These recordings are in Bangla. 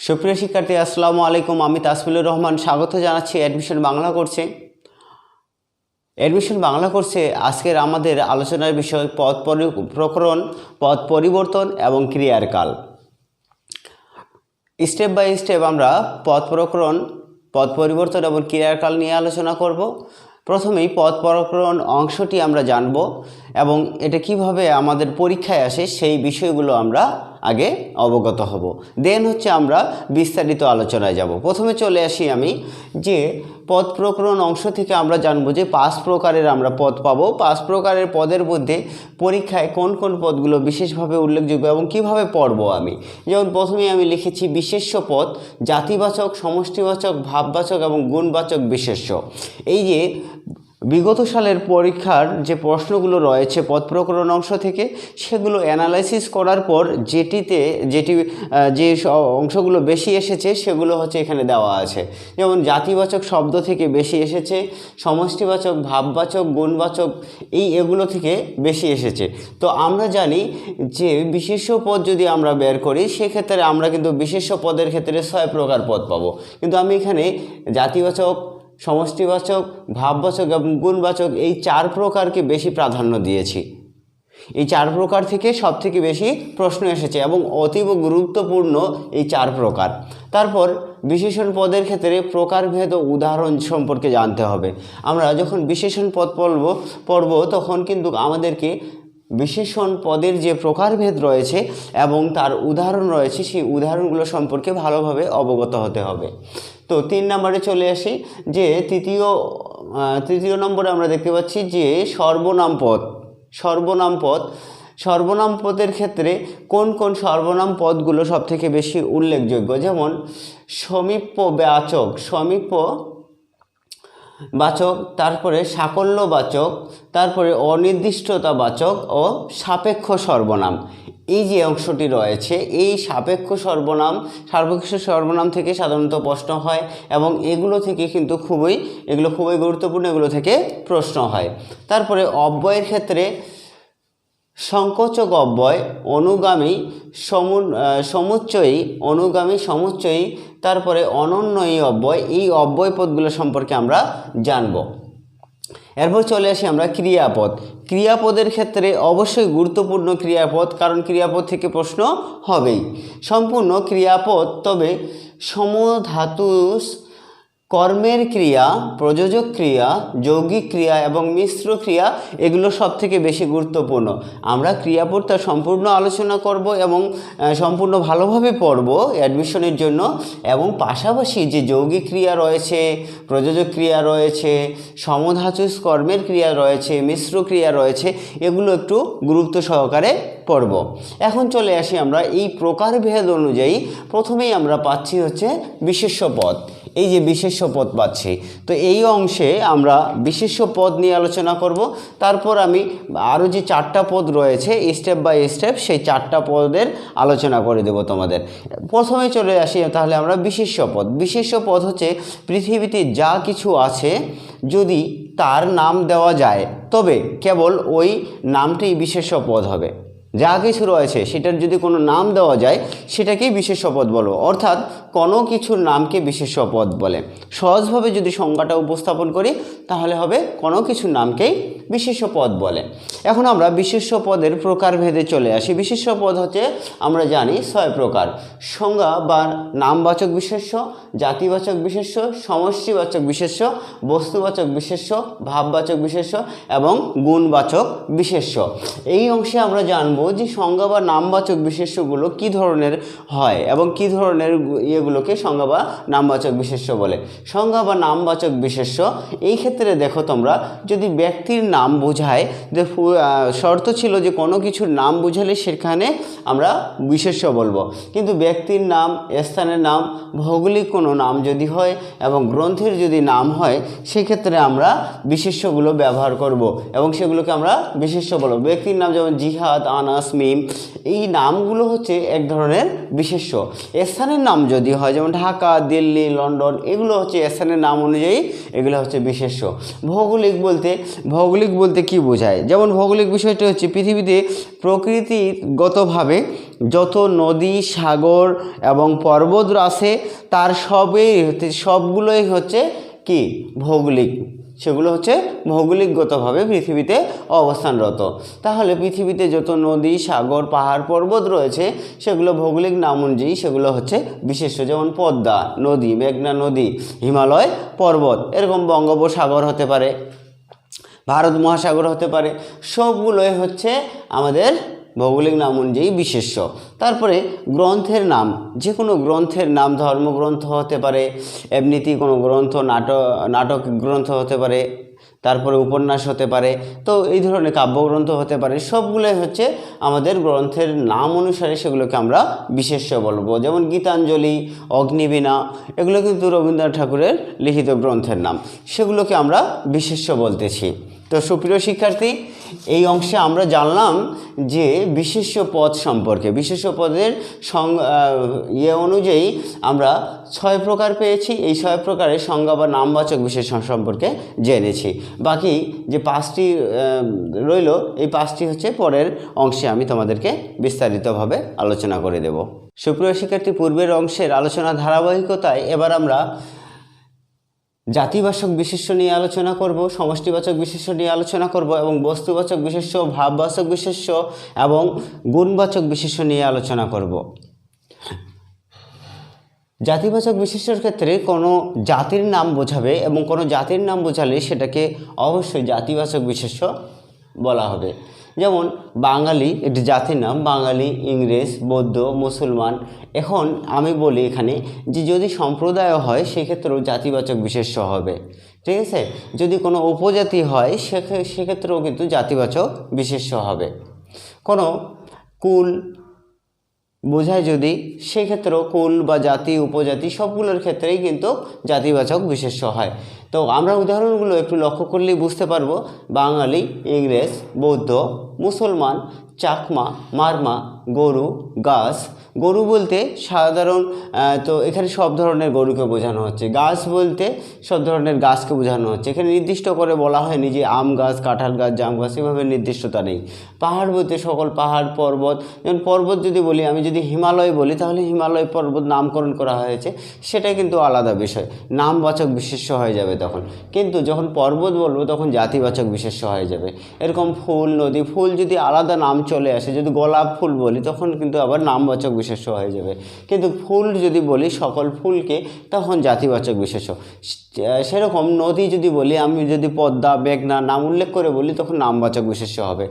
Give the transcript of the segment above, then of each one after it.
সুপ্রিয় শিক্ষার্থী আসসালামু আলাইকুম। আমি তাসমিলুর রহমান স্বাগত জানাচ্ছি অ্যাডমিশন বাংলা কোর্সে। অ্যাডমিশন বাংলা কোর্সে আজকের আমাদের আলোচনার বিষয় প্রকরণ, পদ পরিবর্তন এবং ক্রিয়ার কাল। স্টেপ বাই স্টেপ আমরা পদ প্রকরণ, পদ পরিবর্তন এবং ক্রিয়ার কাল নিয়ে আলোচনা করব। প্রথমেই পদ প্রকরণ অংশটি আমরা জানব এবং এটা কিভাবে আমাদের পরীক্ষায় আসে সেই বিষয়গুলো আমরা আগে অবগত হব। দেন আমরা বিস্তারিত আলোচনায় যাব। প্রথমে চলে আসি আমি যে পদ প্রকরণ অংশ থেকে আমরা জানব যে 5 প্রকারের আমরা পদ পাবো। 5 প্রকারের পদের মধ্যে পরীক্ষায় কোন কোন পদগুলো বিশেষভাবে উল্লেখযোগ্য এবং কিভাবে পড়ব আমি। যেমন প্রথমেই আমি লিখেছি বিশেষ্য পদ, জাতিবাচক, সমষ্টিবাচক, ভাববাচক এবং গুণবাচক বিশেষ্য। এই যে বিগত সালের পরীক্ষার যে প্রশ্নগুলো রয়েছে পদ প্রকরণ অংশ থেকে, সেগুলো অ্যানালাইসিস করার পর যে অংশগুলো বেশি এসেছে সেগুলো এখানে দেওয়া আছে। যেমন জাতিবাচক শব্দ থেকে বেশি এসেছে, সমষ্টিবাচক, ভাববাচক, গুণবাচক এগুলো থেকে বেশি এসেছে। তো আমরা জানি যে বিশেষ্য পদ যদি আমরা বের করি সেক্ষেত্রে আমরা কিন্তু বিশেষ্য পদের ক্ষেত্রে 6 প্রকার পদ পাবো, কিন্তু আমি এখানে জাতিবাচক, সমষ্টিবাচক, ভাববাচক এবং গুণবাচক এই 4 প্রকারকে বেশি প্রাধান্য দিয়েছি। এই 4 প্রকার থেকে সব থেকে বেশি প্রশ্ন এসেছে এবং অতীব গুরুত্বপূর্ণ এই 4 প্রকার। তারপর বিশেষণ পদের ক্ষেত্রে প্রকারভেদ ও উদাহরণ সম্পর্কে জানতে হবে। আমরা যখন বিশেষণ পদ পড়ব তখন কিন্তু আমাদেরকে বিশেষণ পদের যে প্রকারভেদ রয়েছে এবং তার উদাহরণ রয়েছে সেই উদাহরণগুলো সম্পর্কে ভালোভাবে অবগত হতে হবে। তো 3 নম্বরে চলে আসি যে তৃতীয় নম্বরে আমরা দেখতে পাচ্ছি যে সর্বনাম পদ। সর্বনাম পদের ক্ষেত্রে কোন কোন সর্বনাম পদগুলো সবথেকে বেশি উল্লেখযোগ্য। যেমন সমীপবাচক, তারপরে সাকল্যবাচক, তারপরে অনির্দিষ্টতাবাচক ও সাপেক্ষ সর্বনাম। এই যে অংশটি রয়েছে এই সাপেক্ষ সর্বনাম থেকে সাধারণত প্রশ্ন হয় এবং এগুলো থেকে কিন্তু খুবই গুরুত্বপূর্ণ, এগুলো থেকে প্রশ্ন হয়। তারপরে অব্যয়ের ক্ষেত্রে সংকোচক অব্যয়, অনুগামী সমুচ্চয়ী, তারপরে অনন্যয়ী অব্যয়, এই অব্যয় পদগুলো সম্পর্কে আমরা জানব। এরপর চলে আসি আমরা ক্রিয়াপদের ক্ষেত্রে অবশ্যই গুরুত্বপূর্ণ ক্রিয়াপদ, কারণ ক্রিয়াপদ থেকে প্রশ্ন হবেই। সম্পূর্ণ ক্রিয়াপদ, তবে সমধাতু কর্মের ক্রিয়া, প্রযোজক ক্রিয়া, যৌগিক ক্রিয়া এবং মিশ্র ক্রিয়া এগুলো সব থেকে বেশি গুরুত্বপূর্ণ। আমরা ক্রিয়াপদটা সম্পূর্ণ আলোচনা করব এবং সম্পূর্ণ ভালোভাবে পড়ব অ্যাডমিশনের জন্য। এবং পাশাপাশি যে যৌগিক ক্রিয়া রয়েছে, প্রযোজক ক্রিয়া রয়েছে, সমধাতু কর্মের ক্রিয়া রয়েছে, মিশ্র ক্রিয়া রয়েছে, এগুলো একটু গুরুত্ব সহকারে পড়ব। এখন চলে আসি আমরা এই প্রকারভেদ অনুযায়ী। প্রথমেই আমরা পাচ্ছি বিশেষ্য পদ। এই যে বিশেষ্য পদ পাচ্ছি, তো এই অংশে আমরা বিশেষ্য পদ নিয়ে আলোচনা করব। তারপর আমি আরও যে 4টা পদ রয়েছে স্টেপ বাই স্টেপ সেই 4টা পদের আলোচনা করে দেব তোমাদের। প্রথমে চলে আসি তাহলে আমরা বিশেষ্য পদ পৃথিবীতে যা কিছু আছে যদি তার নাম দেওয়া যায় তবে কেবল ওই নামটি বিশেষ্য পদ হবে। যা কিছু রয়েছে সেটার যদি কোনো নাম দেওয়া যায় সেটাকেই বিশেষ্য পদ বলবো, অর্থাৎ কোনো কিছুর নামকে বিশেষ্য পদ বলে। সহজভাবে যদি সংজ্ঞাটা উপস্থাপন করি তাহলে হবে কোনো কিছুর নামকেই বিশেষ্য পদ বলে। এখন আমরা বিশেষ্য পদের প্রকারভেদে চলে আসি। বিশেষ্য পদ আমরা জানি 6 প্রকার: সংজ্ঞা বা নামবাচক বিশেষ্য, জাতিবাচক বিশেষ্য, সমষ্টিবাচক বিশেষ্য, বস্তুবাচক বিশেষ্য, ভাববাচক বিশেষ্য এবং গুণবাচক বিশেষ্য। এই অংশে আমরা জানব যে সংজ্ঞা বা নামবাচক বিশেষ্যগুলো কি ধরনের হয় এবং কি ধরনের এগুলোকে সংজ্ঞা বা নামবাচক বিশেষ্য বলে। সংজ্ঞা বা নামবাচক বিশেষ্য এই ক্ষেত্রে দেখো তোমরা, যদি ব্যক্তির নাম বোঝায়, যে শর্ত ছিল যে কোনো কিছুর নাম বোঝালে সেখানে আমরা বিশেষ্য বলবো, কিন্তু ব্যক্তির নাম, স্থানের নাম, ভৌগোলিক কোনো নাম যদি হয় এবং গ্রন্থের যদি নাম হয় সেক্ষেত্রে আমরা বিশেষ্যগুলো ব্যবহার করব এবং সেগুলোকে আমরা বিশেষ্য বলবো। ব্যক্তির নাম যেমন জিহাদ, আনাস, মানাস, মিম, এই নামগুলো হচ্ছে এক ধরনের বিশেষ্য। স্থানের নাম যদি হয় যেমন ঢাকা, দিল্লি, লন্ডন, এগুলো হচ্ছে স্থানের নাম অনুযায়ী এগুলো হচ্ছে বিশেষ্য। ভৌগোলিক বলতে কি বোঝায়? যেমন ভৌগোলিক বিষয়টি হচ্ছে পৃথিবীতে প্রকৃতিগতভাবে যত নদী, সাগর এবং পর্বত আছে তার সবগুলোই হচ্ছে কি ভৌগোলিক, সেগুলো হচ্ছে ভৌগোলিকগতভাবে পৃথিবীতে অবস্থানরত। তাহলে পৃথিবীতে যত নদী, সাগর, পাহাড়, পর্বত রয়েছে সেগুলো ভৌগোলিক নাম অনুযায়ী সেগুলো হচ্ছে বিশেষ্য। যেমন পদ্মা নদী, মেঘনা নদী, হিমালয় পর্বত, এরকম বঙ্গোপসাগর হতে পারে, ভারত মহাসাগর হতে পারে, সবগুলোই হচ্ছে আমাদের ভৌগোলিক নাম অনুযায়ী বিশেষ্য। তারপরে গ্রন্থের নাম, যে কোনো গ্রন্থের নাম ধর্মগ্রন্থ হতে পারে, এমনিতেই কোনো গ্রন্থ, নাটক গ্রন্থ হতে পারে, তারপরে উপন্যাস হতে পারে, তো এই ধরনের কাব্যগ্রন্থ হতে পারে, সবগুলোই হচ্ছে আমাদের গ্রন্থের নাম অনুসারে সেগুলোকে আমরা বিশেষ্য বলবো। যেমন গীতাঞ্জলি, অগ্নিবীণা, এগুলো কিন্তু রবীন্দ্রনাথ ঠাকুরের লিখিত গ্রন্থের নাম, সেগুলোকে আমরা বিশেষ্য বলতেছি। তো সুপ্রিয় শিক্ষার্থী, এই অংশে আমরা জানলাম যে বিশেষ্য পদ সম্পর্কে। বিশেষ্য পদের অনুযায়ী আমরা 6 প্রকার পেয়েছি। এই 6 প্রকারের সংজ্ঞা বা নামবাচক বিশেষণ সম্পর্কে জেনেছি। বাকি যে 5টি রইল, এই 5টি হচ্ছে পরের অংশে আমি তোমাদেরকে বিস্তারিতভাবে আলোচনা করে দেব। সুপ্রিয় শিক্ষার্থী, পূর্বের অংশের আলোচনা ধারাবাহিকতায় এবার আমরা জাতিবাচক বিশেষ্য নিয়ে আলোচনা করব, সমষ্টিবাচক বিশেষ্য নিয়ে আলোচনা করব এবং বস্তুবাচক বিশেষ্য, ভাববাচক বিশেষ্য এবং গুণবাচক বিশেষ্য নিয়ে আলোচনা করব। জাতিবাচক বিশেষ্যের ক্ষেত্রে কোনো জাতির নাম বোঝাবে এবং কোনো জাতির নাম বোঝালে সেটাকে অবশ্যই জাতিবাচক বিশেষ্য বলা হবে। যেমন বাঙালি একটি জাতির নাম, বাঙালি, ইংরেজ, বৌদ্ধ, মুসলমান। এখন আমি বলি এখানে যে যদি সম্প্রদায় হয় সেক্ষেত্রেও জাতিবাচক বিশেষ্য হবে, ঠিক আছে। যদি কোনো উপজাতি হয় সেক্ষেত্রেও কিন্তু জাতিবাচক বিশেষ্য হবে। কোনো কুল বোঝায় যদি, সেক্ষেত্রেও কুল বা জাতি, উপজাতি সবগুলোর ক্ষেত্রেই কিন্তু জাতিবাচক বিশেষ্য হয়। তো আমরা উদাহরণগুলো একটু লক্ষ্য করলেই বুঝতে পারবো। বাঙালি, ইংরেজ, বৌদ্ধ, মুসলমান, চাকমা, মারমা, গরু, গাছ। গরু বলতে সাধারণ, তো এখানে সব ধরনের গরুকে বোঝানো হচ্ছে। গাছ বলতে সব ধরনের গাছকে বোঝানো হচ্ছে। এখানে নির্দিষ্ট করে বলা হয়নি যে আম গাছ, কাঁঠাল গাছ, জাম গাছ, এভাবে নির্দিষ্টতা নেই। পাহাড় বলতে সকল পাহাড়, পর্বত। যেমন পর্বত যদি বলি, আমি যদি হিমালয় বলি তাহলে হিমালয় পর্বত নামকরণ করা হয়েছে, সেটা কিন্তু আলাদা বিষয়, নামবাচক বিশেষ্য হয়ে যাবে তখন। কিন্তু যখন পর্বত বলবো তখন জাতিবাচক বিশেষ্য হয়ে যাবে। এরকম ফুল, নদী, ফুল যদি আলাদা নাম চলে আসে, যদি গোলাপ ফুল বলি তখন কিন্তু আবার নামবাচক বিশেষ্য হয়ে যাবে। কিন্তু ফুল যদি বলি সকল ফুলকে, তখন জাতিবাচক বিশেষ্য। সেরকম নদী যদি বলি, আমি যদি পদ্মা, মেঘনা নাম উল্লেখ করে বলি তখন নামবাচক বিশেষ্য হবে।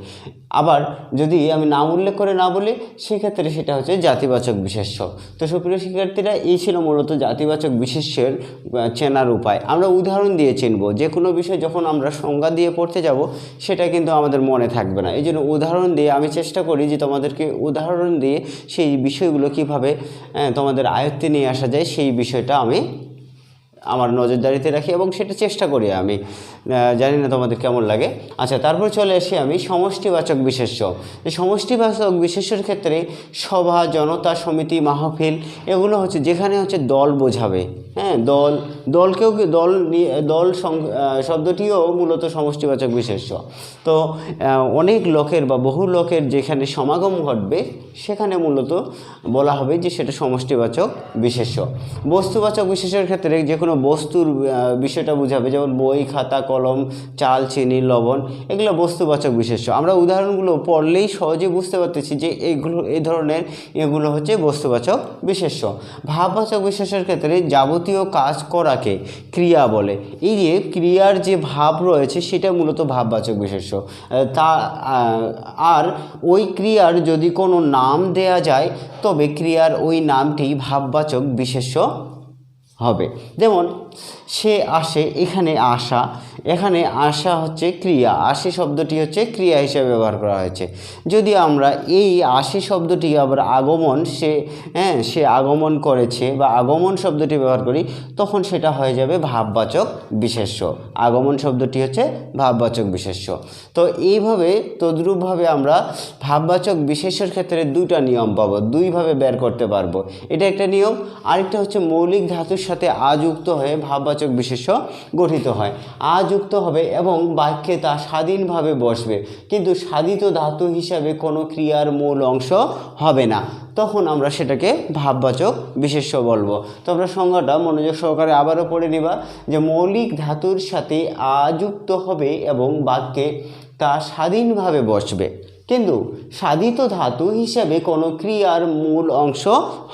আবার যদি আমি নাম উল্লেখ করে না বলি সেক্ষেত্রে সেটা হচ্ছে জাতিবাচক বিশেষ্য। তো সুপ্রিয় শিক্ষার্থীরা, এই ছিল মূলত জাতিবাচক বিশেষ্যের চেনার উপায়। আমরা উদাহরণ দিয়ে চিনব। যে কোনো বিষয় যখন আমরা সংজ্ঞা দিয়ে পড়তে যাব সেটা কিন্তু আমাদের মনে থাকবে না। এই জন্য উদাহরণ দিয়ে আমি চেষ্টা করি যে তোমাদেরকে উদাহরণ দিয়ে সেই বিষয়গুলো কীভাবে তোমাদের আয়ত্তে নিয়ে আসা যায় সেই বিষয়টা আমি আমার নজরদারিতে রাখি এবং সেটা চেষ্টা করি আমি। জানি না তোমাদের কেমন লাগে। আচ্ছা, তারপর চলে আসি আমি সমষ্টিবাচক বিশেষ্য। এই সমষ্টিবাচক বিশেষ্যের ক্ষেত্রে সভা, জনতা, সমিতি, মাহফিল, এগুলো হচ্ছে যেখানে হচ্ছে দল বোঝাবে। হ্যাঁ, দলকেও দল শব্দটিও মূলত সমষ্টিবাচক বিশেষ্য। তো অনেক লোকের বা বহু লোকের যেখানে সমাগম ঘটবে সেখানে মূলত বলা হবে যে সেটা সমষ্টিবাচক বিশেষ্য। বস্তুবাচক বিশেষ্যের ক্ষেত্রে যে কোনো বস্তুর বিষয়টা বোঝাবে, যেমন বই, খাতা, কলম, চাল, চিনি, লবণ, এগুলো বস্তুবাচক বিশেষ্য। আমরা উদাহরণগুলো পড়লেই সহজে বুঝতে পারতেছি যে এগুলো হচ্ছে বস্তুবাচক বিশেষ্য। ভাববাচক বিশেষ্যের ক্ষেত্রে যাবতীয় কাজ করাকে ক্রিয়া বলে। এই যে ক্রিয়ার যে ভাব রয়েছে সেটা মূলত ভাববাচক বিশেষ্য। আর ওই ক্রিয়ার যদি কোনো নাম দেয়া যায় তবে ক্রিয়ার ওই নামটি ভাববাচক বিশেষ্য হবে। যেমন সে আসে, এখানে আসা, এখানে আসা হচ্ছে ক্রিয়া, আসে শব্দটি হচ্ছে ক্রিয়া হিসেবে ব্যবহার করা হয়েছে। যদি আমরা এই আসে শব্দটি আবার আগমন, সে আগমন করেছে বা আগমন শব্দটি ব্যবহার করি, তখন সেটা হয়ে যাবে ভাববাচক বিশেষ্য। আগমন শব্দটি হচ্ছে ভাববাচক বিশেষ্য। তো এইভাবে তদ্রূপভাবে আমরা ভাববাচক বিশেষ্যের ক্ষেত্রে দুইটা নিয়ম পাবো, দুইভাবে বের করতে পারবো। এটা একটা নিয়ম। আরেকটা হচ্ছে মৌলিক ধাতুর সাথে আ যুক্ত হয়ে ভাববাচক বিশেষ্য গঠিত হয়। আ যুক্ত হবে এবং বাক্যে তা স্বাধীনভাবে বসবে, কিন্তু সাধিত ধাতু হিসাবে কোনো ক্রিয়ার মূল অংশ হবে না, তখন আমরা সেটাকে ভাববাচক বিশেষ্য বলবো। তো আমরা সংজ্ঞাটা মনোযোগ সহকারে আবারও পড়ে নিবা, যে মৌলিক ধাতুর সাথে আ যুক্ত হবে এবং বাক্যে তা স্বাধীনভাবে বসবে, কিন্তু সাধিত ধাতু হিসাবে কোনো ক্রিয়ার মূল অংশ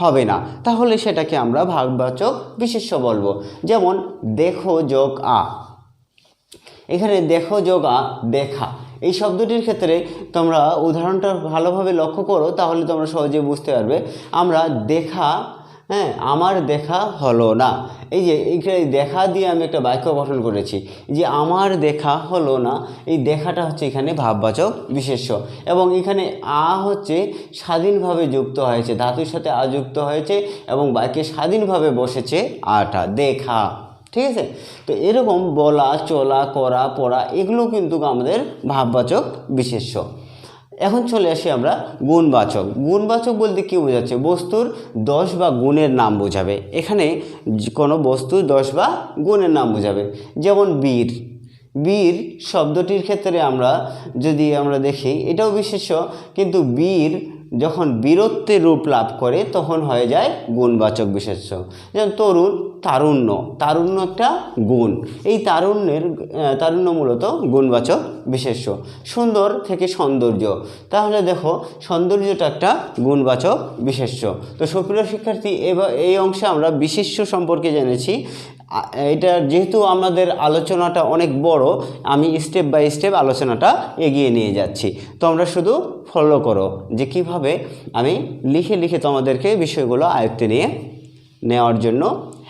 হবে না, তাহলে সেটাকে আমরা ভাববাচক বিশেষ্য বলবো। যেমন দেখো যোগ আ, এখানে দেখো যোগ আ দেখা, এই শব্দটির ক্ষেত্রে তোমরা উদাহরণটা ভালোভাবে লক্ষ্য করো, তাহলে তোমরা সহজে বুঝতে পারবে। আমরা দেখা, আমার দেখা হলো না, এই যে এইখানে দেখা দিয়ে আমি একটা বাক্য গঠন করেছি, যে আমার দেখা হলো না, এই দেখাটা হচ্ছে এখানে ভাববাচক বিশেষ্য, এবং এখানে আ হচ্ছে স্বাধীনভাবে যুক্ত হয়েছে, ধাতুর সাথে আ যুক্ত হয়েছে এবং বাক্যে স্বাধীনভাবে বসেছে আটা, দেখা। ঠিক আছে? তো এরকম বলা, চলা, করা, পড়া, এগুলো কিন্তু আমাদের ভাববাচক বিশেষ্য। এখন চলে আসি আমরা গুণবাচক। গুণবাচক বলতে কী বোঝাচ্ছে? বস্তুর দোষ বা গুণের নাম বোঝাবে। এখানে কোনো বস্তুর দোষ বা গুণের নাম বোঝাবে। যেমন বীর, বীর শব্দটির ক্ষেত্রে যদি আমরা দেখি, এটাও বিশেষ্য, কিন্তু বীর যখন বীরত্বের রূপ লাভ করে তখন হয়ে যায় গুণবাচক বিশেষ্য। যেমন তরুণ, তারুণ্য, তারুণ্য একটা গুণ, এই তারুণ্য মূলত গুণবাচক বিশেষ্য। সুন্দর থেকে সৌন্দর্য, তাহলে দেখো সৌন্দর্যটা একটা গুণবাচক বিশেষ্য। তো সুপ্রিয় শিক্ষার্থী, এই অংশে আমরা বিশেষ্য সম্পর্কে জেনেছি। এটা যেহেতু আমাদের আলোচনাটা অনেক বড়, আমি স্টেপ বাই স্টেপ আলোচনাটা এগিয়ে নিয়ে যাচ্ছি, তো আমরা শুধু ফলো করো যে কিভাবে আমি লিখে লিখে তোমাদেরকে বিষয়গুলো আয়ত্তে নেওয়ার জন্য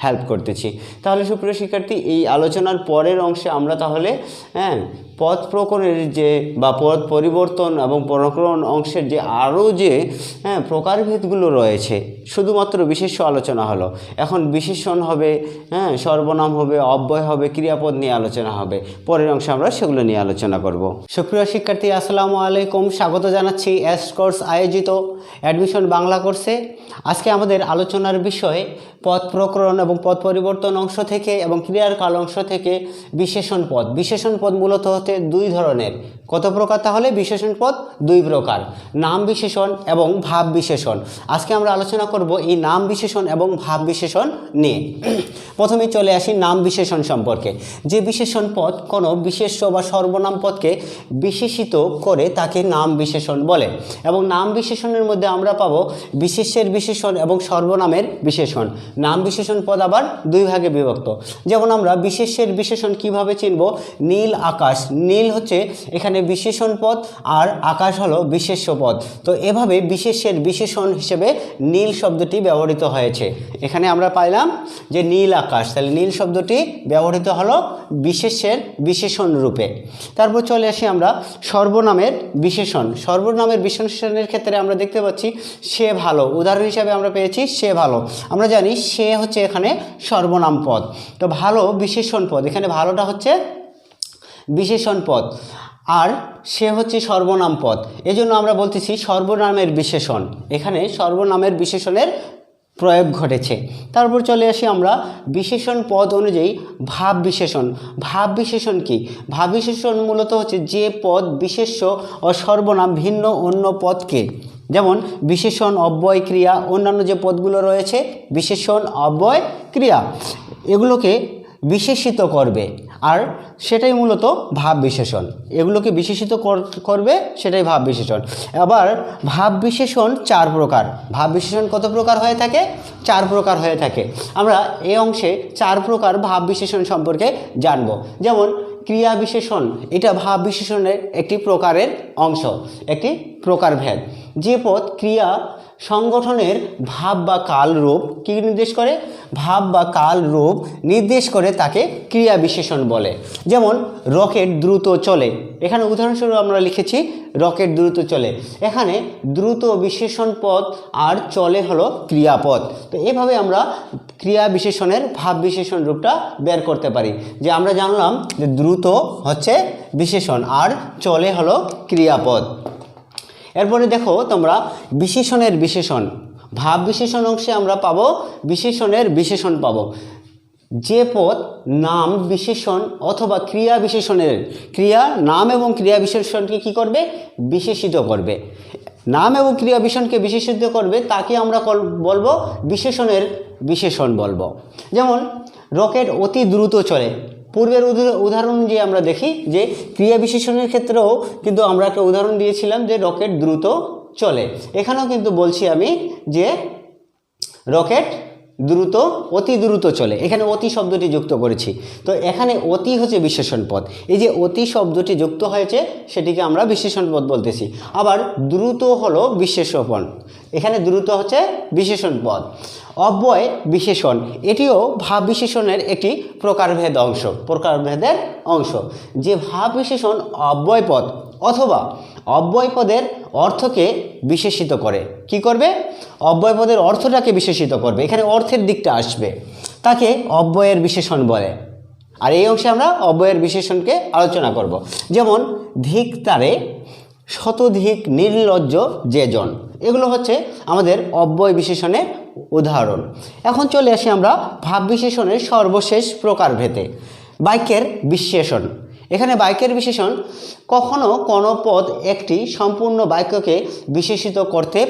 হেল্প করতেছি। তাহলে সুপ্রিয় শিক্ষার্থী, এই আলোচনার পরের অংশে আমরা তাহলে পদ প্রকরণের বা পদ পরিবর্তন এবং প্রকরণ অংশের আরও প্রকারভেদগুলো রয়েছে, শুধুমাত্র বিশেষ্য আলোচনা হলো। এখন বিশেষণ হবে, সর্বনাম হবে, অব্যয় হবে, ক্রিয়াপদ নিয়ে আলোচনা হবে। পরের অংশে আমরা সেগুলো নিয়ে আলোচনা করব। সুপ্রিয় শিক্ষার্থী, আসসালামু আলাইকুম, স্বাগত জানাচ্ছি এস কোর্স আয়োজিত অ্যাডমিশন বাংলা কোর্সে। আজকে আমাদের আলোচনার বিষয় পদ প্রকরণ এবং পদ পরিবর্তন অংশ থেকে এবং ক্রিয়ার কাল অংশ থেকে বিশেষণ পদ। বিশেষণ পদ মূলত হচ্ছে দুই ধরনের। কত প্রকার? তাহলে বিশেষণ পদ দুই প্রকার, নাম বিশেষণ এবং ভাব বিশেষণ। আজকে আমরা আলোচনা করব এই নাম বিশেষণ এবং ভাব বিশেষণ নিয়ে। প্রথমে চলে আসি নাম বিশেষণ সম্পর্কে। যে বিশেষণ পদ কোনো বিশেষ্য বা সর্বনাম পদকে বিশেষিত করে তাকে নাম বিশেষণ বলে, এবং নাম বিশেষণের মধ্যে আমরা পাবো বিশেষ্যের বিশেষণ এবং সর্বনামের বিশেষণ। নাম বিশেষণ পদ আবার দুই ভাগে বিভক্ত। যেমন আমরা বিশেষ্যের বিশেষণ কিভাবে চিনব? নীল আকাশ, নীল হচ্ছে এখানে বিশেষণ পদ আর আকাশ হলো বিশেষ্য পদ। তো এভাবে বিশেষ্যের বিশেষণ হিসেবে নীল শব্দটি ব্যবহৃত হয়েছে। এখানে আমরা পাইলাম যে নীল আকাশ, তাহলে নীল শব্দটি ব্যবহৃত হলো বিশেষ্যের বিশেষণ রূপে। তারপর চলে আসি আমরা সর্বনামের বিশেষণ। সর্বনামের বিশেষণের ক্ষেত্রে আমরা দেখতে পাচ্ছি সে ভালো, উদাহরণ হিসাবে আমরা পেয়েছি সে ভালো। আমরা জানি সে হচ্ছে এখানে সর্বনাম পদ, তো ভালো বিশেষণ পদ, এখানে ভালোটা হচ্ছে বিশেষণ পদ আর সে হচ্ছে সর্বনাম পদ, এজন্য আমরা বলতেছি সর্বনামের বিশেষণ। এখানে সর্বনামের বিশেষণের প্রয়োগ ঘটেছে। তারপর চলে আসি আমরা বিশেষণ পদ অনুযায়ী ভাব বিশেষণ। ভাব বিশেষণ কি? ভাব বিশেষণ মূলত হচ্ছে যে পদ বিশেষ্য ও সর্বনাম ভিন্ন অন্য পদকে, যেমন বিশেষণ, অব্যয়, ক্রিয়া, অন্যান্য যে পদগুলো রয়েছে বিশেষণ, অব্যয়, ক্রিয়া, এগুলোকে বিশেষিত করবে, আর সেটাই মূলত ভাব বিশেষণ। এগুলোকে বিশেষিত করবে, সেটাই ভাব বিশেষণ। আবার ভাব বিশেষণ চার প্রকার। ভাব বিশেষণ কত প্রকার হয়ে থাকে? চার প্রকার হয়ে থাকে। আমরা এই অংশে চার প্রকার ভাব বিশেষণ সম্পর্কে জানব। যেমন ক্রিয়া বিশেষণ, এটা ভাব বিশেষণের একটি প্রকারের অংশ, একটি প্রকারভেদ। যে পদ ক্রিয়া সংগঠনের ভাব বা কাল রূপ কি নির্দেশ করে, ভাব বা কাল রূপ নির্দেশ করে তাকে ক্রিয়া বিশেষণ বলে। যেমন রকেট দ্রুত চলে, এখানে উদাহরণস্বরূপ আমরা লিখেছি রকেট দ্রুত চলে, এখানে দ্রুত বিশেষণ পদ আর চলে হলো ক্রিয়াপদ। তো এভাবে আমরা ক্রিয়া বিশেষণের ভাব বিশেষণ রূপটা বের করতে পারি। যে আমরা জানলাম যে দ্রুত হচ্ছে বিশেষণ আর চলে হলো ক্রিয়াপদ। এরপরে দেখো তোমরা বিশেষণের বিশেষণ, ভাব বিশেষণ অংশে আমরা পাবো বিশেষণের বিশেষণ পাবো। যে পদ নাম বিশেষণ অথবা ক্রিয়া বিশেষণের ক্রিয়া নাম এবং ক্রিয়া বিশেষণকে কি করবে, বিশেষিত করবে। নাম এবং ক্রিয়া বিশেষণকে বিশেষিত করবে তাকে আমরা বলবো বিশেষণের বিশেষণ বলবো। যেমন রকেট অতি দ্রুত চলে, পূর্বের উদাহরণ যে আমরা দেখি যে ক্রিয়া বিশেষণের ক্ষেত্রেও কিন্তু আমরা একটা উদাহরণ দিয়েছিলাম যে রকেট দ্রুত চলে। এখানেও কিন্তু বলছি আমি যে রকেট দ্রুত অতি দ্রুত চলে, এখানে অতি শব্দটি যুক্ত করেছি। তো এখানে অতি হচ্ছে বিশেষণ পদ, এই যে অতি শব্দটি যুক্ত হয়েছে সেটিকে আমরা বিশেষণ পদ বলতেছি। আবার দ্রুত হলো বিশেষণ, এখানে দ্রুত হচ্ছে বিশেষণ পদ। অব্যয় বিশেষণ এটিও ভাব বিশেষণের একটি প্রকারভেদের অংশ। যে ভাব বিশেষণ অব্যয় পদ অথবা অব্যয় পদের অর্থকে বিশেষিত করে, কি করবে, অব্যয় পদের অর্থটাকে বিশেষিত করবে, এখানে অর্থের দিকটা আসবে, তাকে অব্যয়ের বিশেষণ বলে। আর এই অংশে আমরা অব্যয়ের বিশেষণকে আলোচনা করব। যেমন ধিক তারে শতধিক নির্লজ্জ যেজন, এগুলো হচ্ছে আমাদের অব্যয় বিশেষণের উদাহরণ। এখন চলে আসি আমরা ভাব বিশেষণের সর্বশেষ প্রকারভেদে, বাক্যের বিশেষণ। এখানে বাক্যের বিশেষণ কখনো কোনো পদ একটি সম্পূর্ণ বাক্যকে বিশেষিত করতে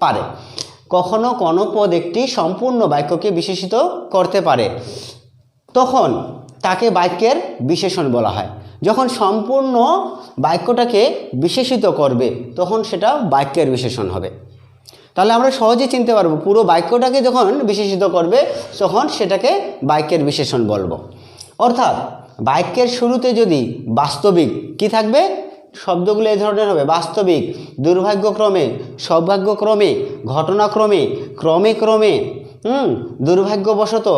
পারে। কখনো কোনো পদ একটি সম্পূর্ণ বাক্যকে বিশেষিত করতে পারে, তখন তাকে বাক্যের বিশেষণ বলা হয়। যখন সম্পূর্ণ বাক্যটাকে বিশেষিত করবে তখন সেটা বাক্যের বিশেষণ হবে। তাহলে আমরা সহজে চিনতে পারবো পুরো বাক্যটাকে যখন বিশেষিত করবে তখন সেটাকে বাক্যের বিশেষণ বলবো। অর্থাৎ বাক্যের শুরুতে যদি বাস্তবিক কি থাকবে, শব্দগুলো এই ধরনের হবে, বাস্তবিক, দুর্ভাগ্যক্রমে, সৌভাগ্যক্রমে, ঘটনাক্রমে, ক্রমে ক্রমে, দুর্ভাগ্যবশত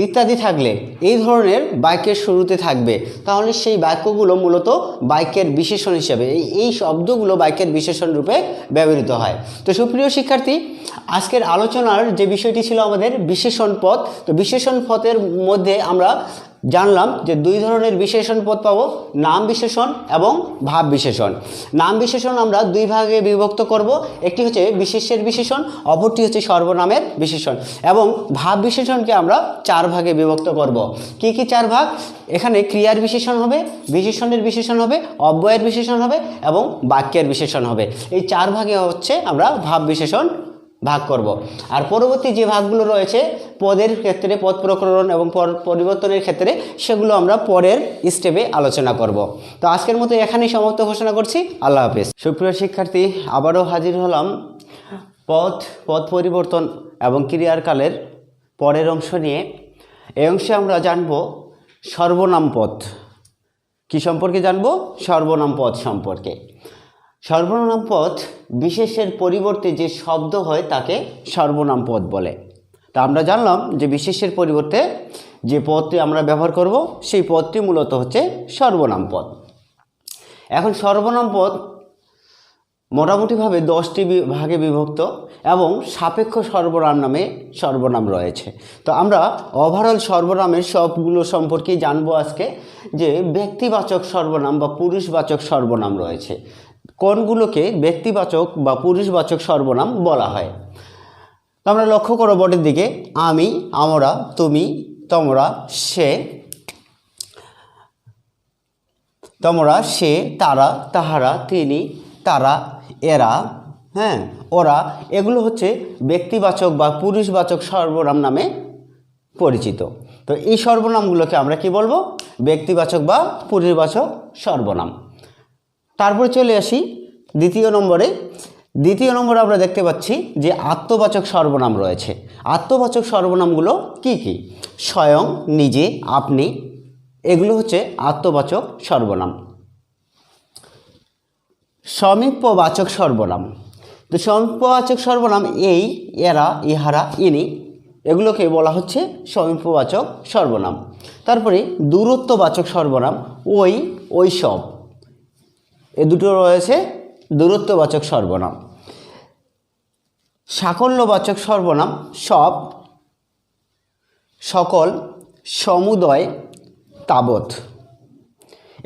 ইত্যাদি থাকলে এই ধরনের বাক্যের শুরুতে থাকবে, তাহলে সেই বাক্যগুলো মূলত বাক্যের বিশেষণ হিসেবে এই শব্দগুলো বাক্যের বিশেষণ রূপে ব্যবহৃত হয়। তো সুপ্রিয় শিক্ষার্থী, আজকের আলোচনার যে বিষয়টি ছিল আমাদের বিশেষণ পদ। তো বিশেষণ পদের মধ্যে আমরা জানলাম যে দুই ধরনের বিশেষণ পদ পাবো, নাম বিশেষণ এবং ভাব বিশেষণ। নাম বিশেষণ আমরা দুই ভাগে বিভক্ত করব, একটি হচ্ছে বিশেষ্যের বিশেষণ, অপরটি হচ্ছে সর্বনামের বিশেষণ। এবং ভাব বিশেষণকে আমরা চার ভাগে বিভক্ত করব। কি কি চার ভাগ? এখানে ক্রিয়ার বিশেষণ হবে, বিশেষণের বিশেষণ হবে, অব্যয়ের বিশেষণ হবে এবং বাক্যের বিশেষণ হবে। এই চার ভাগে হচ্ছে আমরা ভাব বিশেষণ ভাগ করব। আর পরবর্তী যে ভাগগুলো রয়েছে পদের ক্ষেত্রে, পদ প্রকরণ এবং পরিবর্তনের ক্ষেত্রে, সেগুলো আমরা পরের স্টেপে আলোচনা করব। তো আজকের মতো এখানেই সমাপ্ত ঘোষণা করছি। আল্লাহ হাফেজ। সুপ্রিয় শিক্ষার্থী, আবারও হাজির হলাম পদ পরিবর্তন এবং ক্রিয়ার কালের পরের অংশ নিয়ে। এই অংশে আমরা জানব সর্বনাম পদ। কি সম্পর্কে জানব? সর্বনাম পদ সম্পর্কে। সর্বনাম পদ বিশেষের পরিবর্তে যে শব্দ হয় তাকে সর্বনাম পদ বলে। তা আমরা জানলাম যে বিশেষের পরিবর্তে যে পদটি আমরা ব্যবহার করব সেই পদটি মূলত হচ্ছে সর্বনাম পদ। এখন সর্বনাম পদ মোটামুটিভাবে 10টি ভাগে বিভক্ত এবং সাপেক্ষ সর্বনাম নামে সর্বনাম রয়েছে। তো আমরা ওভারঅল সর্বনামের সবগুলো সম্পর্কেই জানবো আজকে, যে ব্যক্তিবাচক সর্বনাম বা পুরুষবাচক সর্বনাম রয়েছে, কোনগুলোকে ব্যক্তিবাচক বা পুরুষবাচক সর্বনাম বলা হয়। তো আমরা লক্ষ্য করো বোর্ডের দিকে, আমি, আমরা, তুমি, তোমরা, সে, তারা, তাহারা, তিনি, তারা, এরা, ওরা, এগুলো হচ্ছে ব্যক্তিবাচক বা পুরুষবাচক সর্বনাম নামে পরিচিত। তো এই সর্বনামগুলোকে আমরা কি বলবো? ব্যক্তিবাচক বা পুরুষবাচক সর্বনাম। তারপরে চলে আসি দ্বিতীয় নম্বরে আমরা দেখতে পাচ্ছি যে আত্মবাচক সর্বনাম রয়েছে। আত্মবাচক সর্বনামগুলো কি কি? স্বয়ং, নিজে, আপনি, এগুলো হচ্ছে আত্মবাচক সর্বনাম। সমীপবাচক সর্বনাম, তো সমীপবাচক সর্বনাম এই, এরা, ইহারা, ইনি, এগুলোকে বলা হচ্ছে সমীপবাচক সর্বনাম। তারপরে দূরত্ববাচক সর্বনাম ওই, ওইসব, এ দুটো রয়েছে দূরত্ববাচক সর্বনাম। সাকল্যবাচক সর্বনাম সব, সকল, সমুদয়, তাবৎ,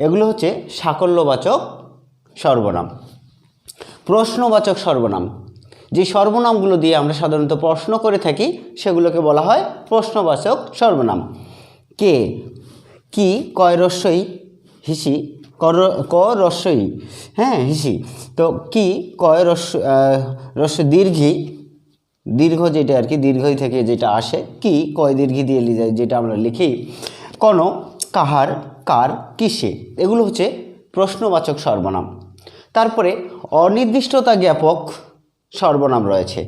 এগুলো হচ্ছে সাকল্যবাচক সর্বনাম। প্রশ্নবাচক সর্বনাম, যে সর্বনামগুলো দিয়ে আমরা সাধারণত প্রশ্ন করে থাকি সেগুলোকে বলা হয় প্রশ্নবাচক সর্বনাম। কে, কি, কয় রস্যই, হিসি, ক রস্যই, হ্যাঁ হিসি, তো কি, কয় রস্য দীর্ঘি, দীর্ঘ যেটা আর কি, দীর্ঘই থেকে যেটা আসে, কি কয় দীর্ঘি দিয়ে যেটা আমরা লিখি, কোন, কাহার, কার, কিসে, এগুলো হচ্ছে প্রশ্নবাচক সর্বনাম। তারপরে অনির্দিষ্টতা জ্ঞাপক সর্বনাম রয়েছে।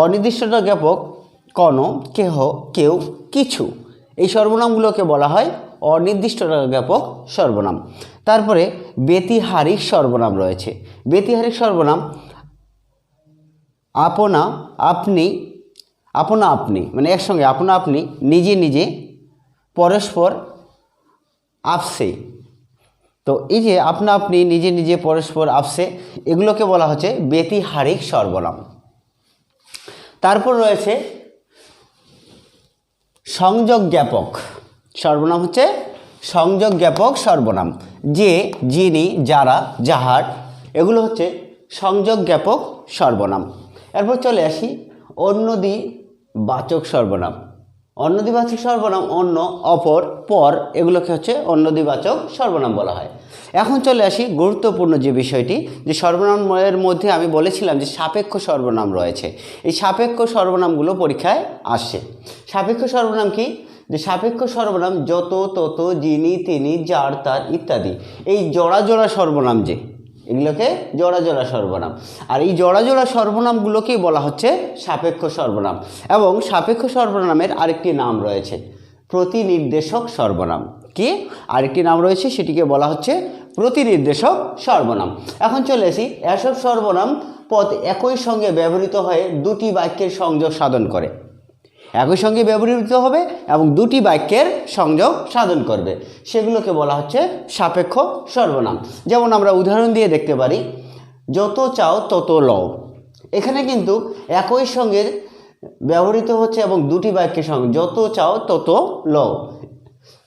অনির্দিষ্টতা জ্ঞাপক কোন, কেহ, কেউ, কিছু, এই সর্বনামগুলোকে বলা হয় অনির্দিষ্টতা জ্ঞাপক সর্বনাম। তারপরে ব্যতিহারিক সর্বনাম রয়েছে। ব্যতিহারিক সর্বনাম আপনা, আপনি, আপনা আপনি, মানে একসঙ্গে আপনা আপনি, নিজে নিজে, পরস্পর, আপসে, তো এই যে আপনা আপনি, নিজে নিজে, পরস্পর, আপসে, এগুলোকে বলা হচ্ছে ব্যতিহারিক সর্বনাম। তারপর রয়েছে সংযোগ জ্ঞাপক সর্বনাম, হচ্ছে সংযোগ জ্ঞাপক সর্বনাম, যে, যিনি, যারা, যাহার, এগুলো হচ্ছে সংযোগ জ্ঞাপক সর্বনাম। এরপর চলে আসি অন্যদিবাচক সর্বনাম। অন্যদিবাচক সর্বনাম অন্য, অপর, পর, এগুলোকে হচ্ছে অন্যদিবাচক সর্বনাম বলা হয়। এখন চলে আসি গুরুত্বপূর্ণ যে বিষয়টি, যে সর্বনামের মধ্যে আমি বলেছিলাম যে সাপেক্ষ সর্বনাম রয়েছে। এই সাপেক্ষ সর্বনামগুলো পরীক্ষায় আসে। সাপেক্ষ সর্বনাম কি? যে সাপেক্ষ সর্বনাম যত, তত, যিনি, তিনি, যার, তার ইত্যাদি, এই জোড়া জোড়া সর্বনাম, যে এগুলোকে জোড়া জোড়া সর্বনাম, আর এই জোড়া জোড়া সর্বনামগুলোকেই বলা হচ্ছে সাপেক্ষ সর্বনাম। এবং সাপেক্ষ সর্বনামের আরেকটি নাম রয়েছে প্রতিনির্দেশক সর্বনাম। কি আরেকটি নাম রয়েছে, সেটিকে বলা হচ্ছে প্রতিনির্দেশক সর্বনাম। এখন চলে আসি, এসব সর্বনাম পদ একই সঙ্গে ব্যবহৃত হয়ে দুটি বাক্যের সংযোগ সাধন করে। একই সঙ্গে ব্যবহৃত হবে এবং দুটি বাক্যের সংযোগ সাধন করবে, সেগুলোকে বলা হচ্ছে সাপেক্ষ সর্বনাম। যেমন আমরা উদাহরণ দিয়ে দেখতে পারি, যত চাও তত লও। এখানে কিন্তু একই সঙ্গে ব্যবহৃত হচ্ছে এবং দুটি বাক্যের সঙ্গে, যত চাও তত লও,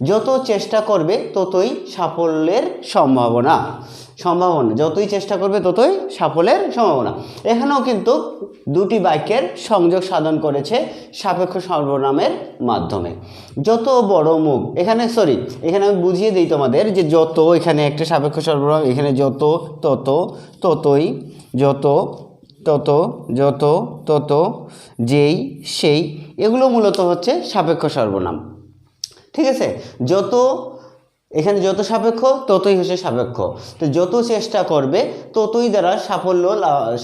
যত চেষ্টা করবে ততই সাফল্যের সম্ভাবনা, যতই চেষ্টা করবে ততই সাফল্যের সম্ভাবনা। এখানেও কিন্তু দুটি বাক্যের সংযোগ সাধন করেছে সাপেক্ষ সর্বনামের মাধ্যমে। যত বড় মুখ, এখানে এখানে আমি বুঝিয়ে দিই তোমাদের, যে যত এখানে একটা সাপেক্ষ সর্বনাম, এখানে যত, তত, ততই, যত, তত, যত, তত, যেই, সেই, এগুলো মূলত হচ্ছে সাপেক্ষ সর্বনাম। ঠিক আছে, যত, এখানে যত সাপেক্ষ ততই হচ্ছে সাপেক্ষ, তো যত চেষ্টা করবে ততই দ্বারা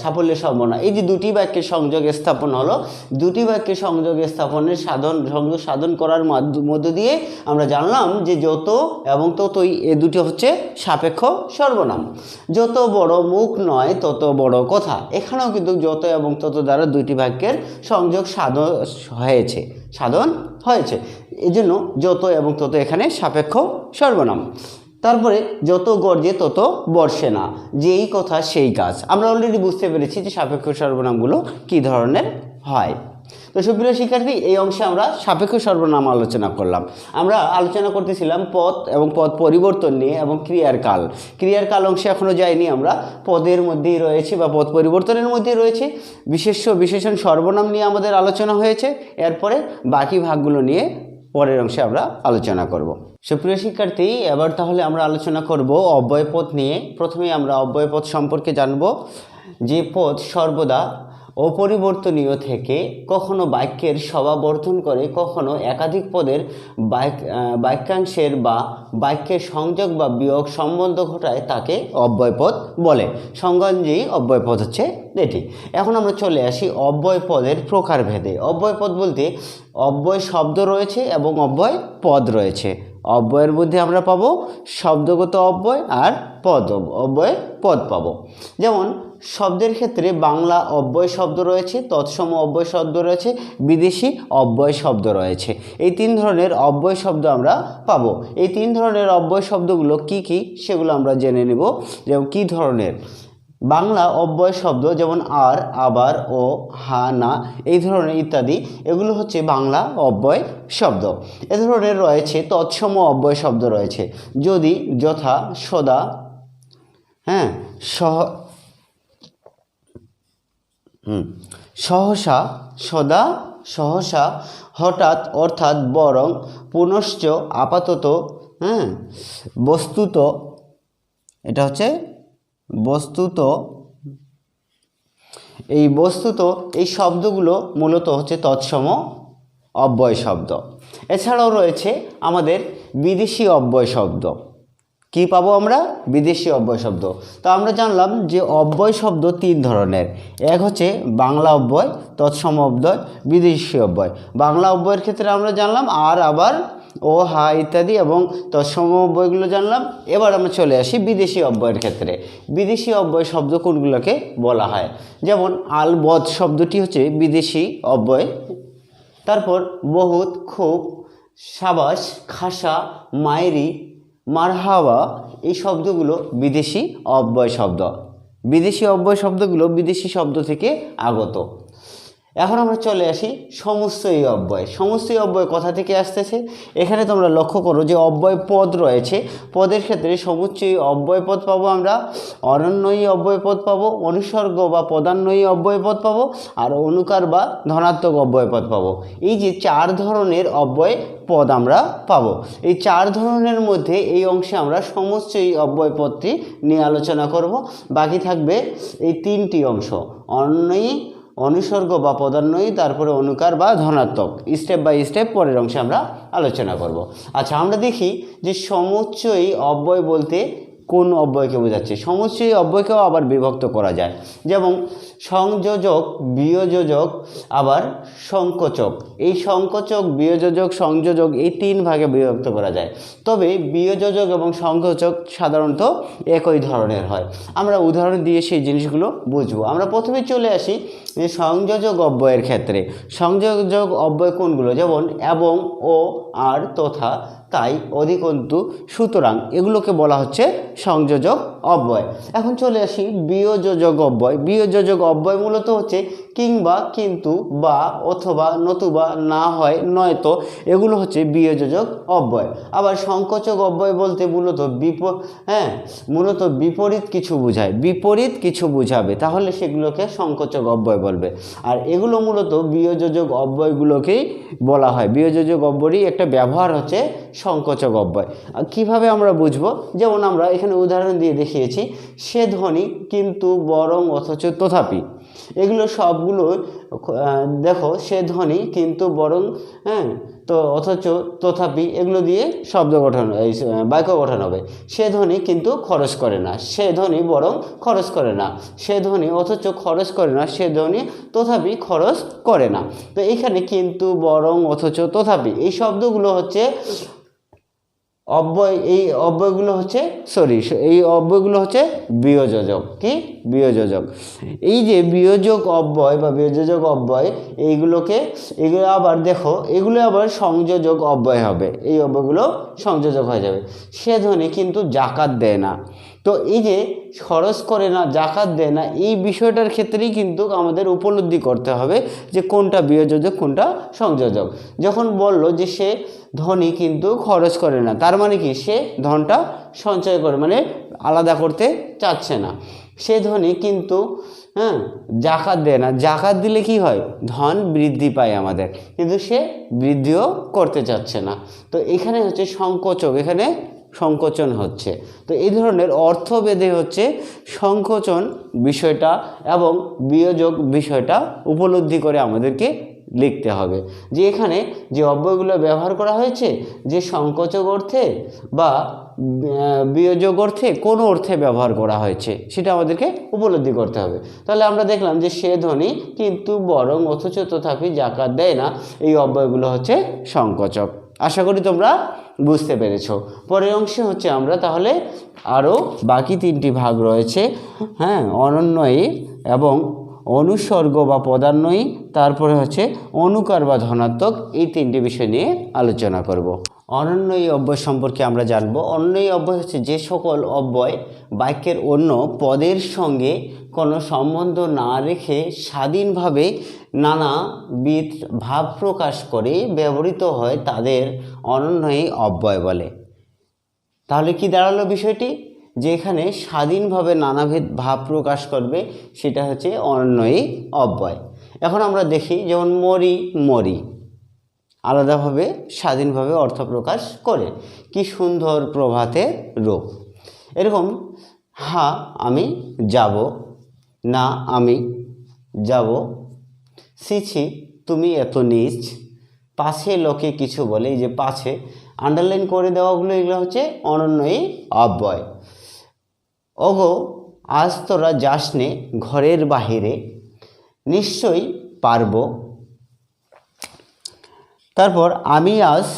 সাফল্যের সম্ভাবনা। এই যে দুটি বাক্যের সংযোগ স্থাপন হলো, দুটি বাক্যের সংযোগ স্থাপনের সংযোগ সাধন করার মধ্য দিয়ে আমরা জানলাম যে যত এবং ততই, এ দুটি হচ্ছে সাপেক্ষ সর্বনাম। যত বড় মুখ নয় তত বড় কথা, এখানেও কিন্তু যত এবং তত দ্বারা দুইটি বাক্যের সংযোগ সাধন হয়েছে, এই জন্য যত এবং তত এখানে সাপেক্ষ সর্বনাম। তারপরে যত গর্জে তত বর্ষে না, যেই কথা সেই কাজ। আমরা অলরেডি বুঝতে পেরেছি যে সাপেক্ষ সর্বনামগুলো কী ধরনের হয়। তো সুপ্রিয় শিক্ষার্থী, এই অংশে আমরা সাপেক্ষ সর্বনাম আলোচনা করলাম। আমরা আলোচনা করতেছিলাম পদ এবং পদ পরিবর্তন নিয়ে এবং ক্রিয়ার কাল অংশে এখনও যাইনি। আমরা পদের মধ্যেই রয়েছে বা পদ পরিবর্তনের মধ্যেই রয়েছে। বিশেষণ সর্বনাম নিয়ে আমাদের আলোচনা হয়েছে। এরপরে বাকি ভাগগুলো নিয়ে পরের অংশে আমরা আলোচনা করব। সুপ্রিয় শিক্ষার্থী, এবার তাহলে আমরা আলোচনা করব অব্যয়পদ নিয়ে। প্রথমেই আমরা অব্যয়পদ সম্পর্কে জানব, যে পদ সর্বদা অপরিবর্তনীয় থেকে কখনো বাক্যের শোভাবর্ধন করে, কখনো একাধিক পদের বাক্যাংশের বা বাক্যের সংযোগ বা বিয়োগ সম্বন্ধ ঘটায়, তাকে অব্যয়পদ বলে। সংজ্ঞানুযায়ী অব্যয়পদ হচ্ছে এটি। এখন আমরা চলে আসি অব্যয়পদের প্রকারভেদে। অব্যয়পদ বলতে অব্যয় শব্দ রয়েছে এবং অব্যয় পদ রয়েছে। অব্যয়ের মধ্যে আমরা পাবো শব্দগত অব্যয় আর অব্যয় পদ পাবো। যেমন শব্দের ক্ষেত্রে বাংলা অব্যয় শব্দ রয়েছে, তৎসম অব্যয় শব্দ রয়েছে, বিদেশি অব্যয় শব্দ রয়েছে। এই 3 ধরনের অব্যয় শব্দ আমরা পাবো। এই 3 ধরনের অব্যয় শব্দগুলো কি কি সেগুলো আমরা জেনে নেব। যেমন কী ধরনের বাংলা অব্যয় শব্দ, যেমন আর, আবার, ও, হা, না, এই ধরনের ইত্যাদি, এগুলো হচ্ছে বাংলা অব্যয় শব্দ। এ ধরনের রয়েছে তৎসম অব্যয় শব্দ রয়েছে, যদি, যথা, সদা, হ্যাঁ, সহসা, সদা, সহসা, হঠাৎ, অর্থাৎ, বরং, পুনশ্চ, আপাতত, হ্যাঁ, বস্তুত, এটা হচ্ছে বস্তুত। এই বস্তুত এই শব্দগুলো মূলত হচ্ছে তৎসম অব্যয় শব্দ। এছাড়াও রয়েছে আমাদের বিদেশি অব্যয় শব্দ। কি পাবো আমরা? বিদেশি অব্যয় শব্দ। তো আমরা জানলাম যে অব্যয় শব্দ 3 ধরনের। এক হচ্ছে বাংলা অব্যয়, তৎসম অব্যয়, বিদেশি অব্যয়। বাংলা অব্যয়ের ক্ষেত্রে আমরা জানলাম আর, আবার, ও, হা ইত্যাদি, এবং তৎসম অব্যয়গুলো জানলাম। এবার আমরা চলে আসি বিদেশি অব্যয়ের ক্ষেত্রে। বিদেশি অব্যয় শব্দ কোনগুলোকে বলা হয়? যেমন আলবৎ শব্দটি হচ্ছে বিদেশি অব্যয়। তারপর বহুত, খুব, সাবাস, খাসা, মায়েরি, মারহাবা, এই শব্দগুলো বিদেশি অব্যয় শব্দ। বিদেশি অব্যয় শব্দগুলো বিদেশি শব্দ থেকে আগত। এখন আমরা চলে আসি সমস্তই অব্যয়। সমস্তই অব্যয় কথা থেকে আসতেছে। এখানে তোমরা লক্ষ্য করো যে অব্যয় পদ রয়েছে। পদের ক্ষেত্রে সমুচ্চয়ী অব্যয় পদ পাবো আমরা, অনন্যয়ী অব্যয় পদ পাবো, অনুসর্গ বা পদান্বয়ী অব্যয় পদ পাবো, আর অনুকার বা ধনাত্মক অব্যয় পদ পাবো। এই যে 4 ধরনের অব্যয় পদ আমরা পাবো। এই 4 ধরনের মধ্যে এই অংশে আমরা সমস্তই অব্যয় পদটি নিয়ে আলোচনা করব। বাকি থাকবে এই 3টি অংশ, অনন্যয়ী, অনুসর্গ বা পদান্বয়ী, তারপরে অনুকার বা ধনাত্মক। স্টেপ বাই স্টেপ পরের অংশে আমরা আলোচনা করব। আচ্ছা, আমরা দেখি যে সমুচ্চয়ী অব্যয় বলতে কোন অব্যয়কে বোঝাচ্ছে। সমুচ্চয়ী অব্যয়কেও আবার বিভক্ত করা যায়, যেমন সংযোজক, বিয়োযোজক, আবার সংকোচক। এই সংকোচক, বিয়োযোজক, সংযোজক এই 3 ভাগে বিভক্ত করা যায়। তবে বিয়োযোজক এবং সংকোচক সাধারণত একই ধরনের হয়। আমরা উদাহরণ দিয়ে সেই জিনিসগুলো বুঝবো। আমরা প্রথমে চলে আসি যে সংযোজক অব্যয়ের ক্ষেত্রে। সংযোজক অব্যয় কোনগুলো? যেমন এবং, ও, আর, তথা, তাই, অধিকন্তু, সুতরাং, এগুলোকে বলা হচ্ছে সংযোজক অব্যয়। এখন চলে আসি বিয়োযোজক অব্যয়। বিয়োযোজক অব্যয় মূলত হচ্ছে কিংবা, কিন্তু, বা, অথবা, নতুবা, না হয়, নয়তো, এগুলো হচ্ছে বিয়োযোজক অব্যয়। আবার সংকোচক অব্যয় বলতে মূলত বিপরীত কিছু বোঝায়, বিপরীত কিছু বোঝাবে, তাহলে সেগুলোকে সংকোচক অব্যয় বলবে। আর এগুলো মূলত বিয়োযোজক অব্যয়গুলোকেই বলা হয়। বিয়োযোজক অব্যয়েরই একটা ব্যবহার হচ্ছে সংকোচক অব্যয়। কিভাবে আমরা বুঝবো? যেমন আমরা এখানে উদাহরণ দিয়ে দেখিয়েছি, সে ধ্বনি, কিন্তু, বরং, অথচ, তথাপি, এগুলো সবগুলো দেখো, সে ধ্বনি, কিন্তু, বরং, হ্যাঁ, তো, অথচ, তথাপি, এগুলো দিয়ে শব্দ গঠন, এই বাক্য গঠন হবে। সে ধ্বনি কিন্তু খরচ করে না, সে ধ্বনি বরং খরচ করে না, সে ধ্বনি অথচ খরচ করে না, সে ধ্বনি তথাপি খরচ করে না। তো এখানে কিন্তু, বরং, অথচ, তথাপি এই শব্দগুলো হচ্ছে অব্যয়। এই অব্যয়গুলো হচ্ছে বিয়োযোজক। কি? বিয়োযোজক। এই যে বিয়োজক অব্যয় বা বিয়োযোজক অব্যয়, এগুলো আবার দেখো, এগুলো আবার সংযোজক অব্যয় হবে। এই অব্যয়গুলো সংযোজক হয়ে যাবে। সে ধ্বনি কিন্তু জাকাত দেয় না। তো এই যে খরচ করে না, জাকাত দেয় না, এই বিষয়টার ক্ষেত্রেই কিন্তু আমাদের উপলব্ধি করতে হবে যে কোনটা বিয়োযোজক, কোনটা সংযোজক। যখন বললো যে সে ধনী কিন্তু খরচ করে না, তার মানে কি? সে ধনটা সঞ্চয় করে, মানে আলাদা করতে চাচ্ছে না। সে ধনী কিন্তু জাকাত দেয় না। জাকাত দিলে কি হয়? ধন বৃদ্ধি পায় আমাদের, কিন্তু সে বৃদ্ধিও করতে চাচ্ছে না। তো এখানে হচ্ছে সংকোচক, এখানে সংকোচন হচ্ছে। তো এই ধরনের অর্থভেদে হচ্ছে সংকোচন বিষয়টা এবং বিয়োজক বিষয়টা উপলব্ধি করে আমাদেরকে লিখতে হবে যে এখানে যে অব্যয়গুলো ব্যবহার করা হয়েছে, যে সংকোচক অর্থে বা বিয়োজক অর্থে, কোন অর্থে ব্যবহার করা হয়েছে সেটা আমাদেরকে উপলব্ধি করতে হবে। তাহলে আমরা দেখলাম যে সে ধনী কিন্তু, বরং, অথচ, তথাপি, জাকাত দেয় না, এই অব্যয়গুলো হচ্ছে সংকোচক। আশা করি তোমরা বুঝতে পেরেছো। পরের অংশে হচ্ছে আমরা তাহলে আরও বাকি 3টি ভাগ রয়েছে, হ্যাঁ, অনন্বয়ী এবং অনুসর্গ বা পদান্বয়ী, তারপরে হচ্ছে অনুকার বা ধনাত্মক, এই 3টি বিষয় নিয়ে আলোচনা করব। অনন্বয়ী অব্যয় সম্পর্কে আমরা জানব। অনন্বয়ী অব্যয় হচ্ছে যে সকল অব্যয় বাক্যের অন্য পদের সঙ্গে কোনো সম্বন্ধ না রেখে স্বাধীনভাবে নানাবিধ ভাব প্রকাশ করে ব্যবহৃত হয় তাদের অনন্বয়ী অব্যয় বলে। তাহলে কি দাঁড়ালো বিষয়টি, যে এখানে স্বাধীনভাবে নানাবিধ ভাব প্রকাশ করবে সেটা হচ্ছে অনন্বয়ী অব্যয়। এখন আমরা দেখি, যেমন মরি মরি আলাদাভাবে স্বাধীনভাবে অর্থ প্রকাশ করে, কি সুন্দর প্রভাতের রূপ। এরকম হ্যাঁ আমি যাব, না আমি যাব, ছি তুমি এত নীচ, পাছে লোকে কিছু বলে, এই যে পাছে আন্ডারলাইন করে দেওয়াগুলো এগুলো হচ্ছে অনন্বয়ী অব্যয়। ওগো আজ তোরা যাসনে ঘরের বাহিরে, নিশ্চয়ই পারবো। তারপর আমি আজ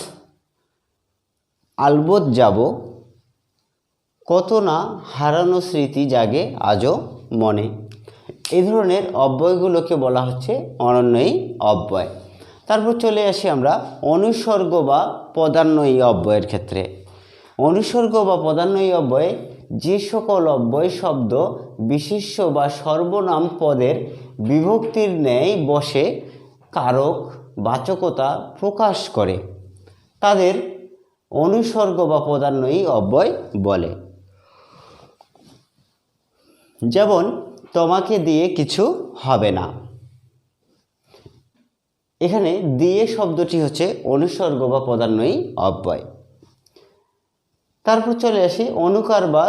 আলবত যাব, কত না হারানো স্মৃতি জাগে আজও মনে। এই ধরনের অব্যয়গুলোকে বলা হচ্ছে অনন্বয়ী অব্যয়। তারপর চলে আসি আমরা অনুসর্গ বা পদান্বয়ী অব্যয়ের ক্ষেত্রে। অনুসর্গ বা পদান্বয়ী অব্যয়ে যে সকল অব্যয় শব্দ বিশেষ্য বা সর্বনাম পদের বিভক্তির ন্যায় বসে কারক বাচকতা প্রকাশ করে তাদের অনুসর্গ বা পদান্বয়ী অব্যয় বলে। যেমন তোমাকে দিয়ে কিছু হবে না, এখানে দিয়ে শব্দটি হচ্ছে অনুসর্গ বা পদান্বয়ী অব্যয়। তারপর চলে আসি অনুকার বা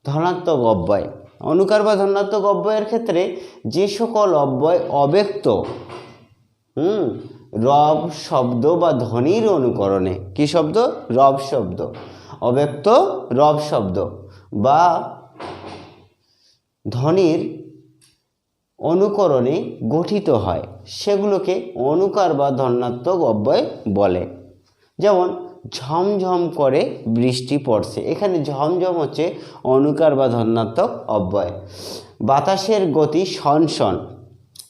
ধনাত্মক অব্যয়। অনুকার বা ধনাত্মক অব্যয়ের ক্ষেত্রে যে সকল অব্যয় অব্যক্ত রব শব্দ বা ধ্বনির অনুকরণে, কি শব্দ? রব শব্দ, অব্যক্ত রব শব্দ বা ধ্বনির অনুকরণে গঠিত হয় সেগুলোকে অনুকার বা ধনাত্মক অব্যয় বলে। যেমন ঝমঝম করে বৃষ্টি পড়ছে, এখানে ঝমঝম হচ্ছে অনুকার বা ধনাত্মক অব্যয়। বাতাসের গতি সনসন,